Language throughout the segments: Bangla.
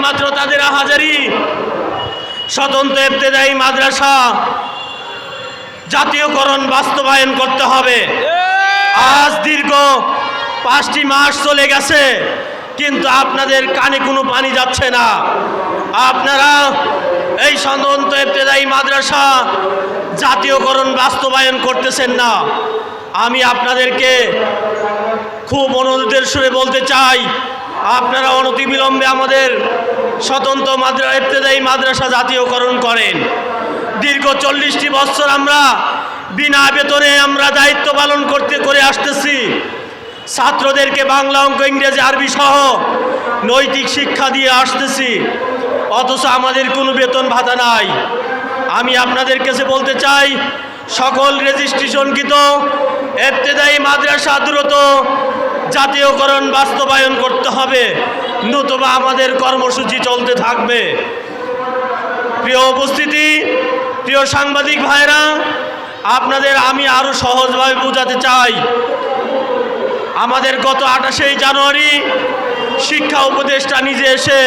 একমাত্র তাদের হাজারি স্বতন্ত্র ইবতেদায়ী মাদ্রাসা জাতীয়করণ বাস্তবায়ন করতে হবে। আজ দীর্ঘ 5টি মাস চলে গেছে, কিন্তু আপনাদের কানে কোনো পানি যাচ্ছে না। আপনারা এই স্বতন্ত্র ইবতেদায়ী মাদ্রাসা জাতীয়করণ বাস্তবায়ন করতেছেন না। আমি আপনাদেরকে খুব অনুরোধের সুরে বলতে চাই, আপনারা অনতিবিলম্বে আমাদের স্বতন্ত্র ইবতেদায়ী মাদ্রাসা জাতীয়করণ করেন। দীর্ঘ 40টি বছর আমরা বিনা বেতনে আমরা দায়িত্ব পালন করে আসতেছি। ছাত্রদেরকে বাংলা, অঙ্ক, ইংরেজি, আরবি সহ নৈতিক শিক্ষা দিয়ে আসতেছি, অথচ আমাদের কোনো বেতন ভাতা নাই। আমি আপনাদের কাছে বলতে চাই, সকল রেজিস্ট্রেশনকৃত ইবতেদায়ী মাদ্রাসা দ্রুত জাতীয়করণ বাস্তবায়ন করতে হবে, নতুবা আমাদের কর্মসূচি চলতে থাকবে। প্রিয় উপস্থিতি, প্রিয় সাংবাদিক ভাইরা, আপনাদের আমি আরও সহজভাবে বোঝাতে চাই। আমাদের গত 28শে জানুয়ারি শিক্ষা উপদেষ্টা নিজে এসে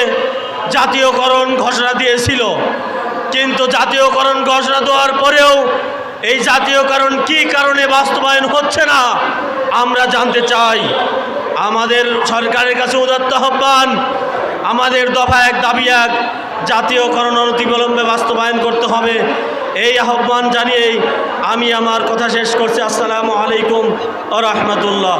জাতীয়করণ ঘোষণা দিয়েছিল, কিন্তু জাতীয়করণ ঘোষণা দেওয়ার পরেও এই জাতীয়করণ কী কারণে বাস্তবায়ন হচ্ছে না আমরা জানতে চাই। আমাদের সরকারের কাছে উদাত্ত আহ্বান, আমাদের দফা 1 দাবি 1 জাতীয়করণ অনতিবিলম্বে বাস্তবায়ন করতে হবে। এই আহ্বান জানিয়েই আমি আমার কথা শেষ করছি। আসসালামু আলাইকুম ওয়া রাহমাতুল্লাহ।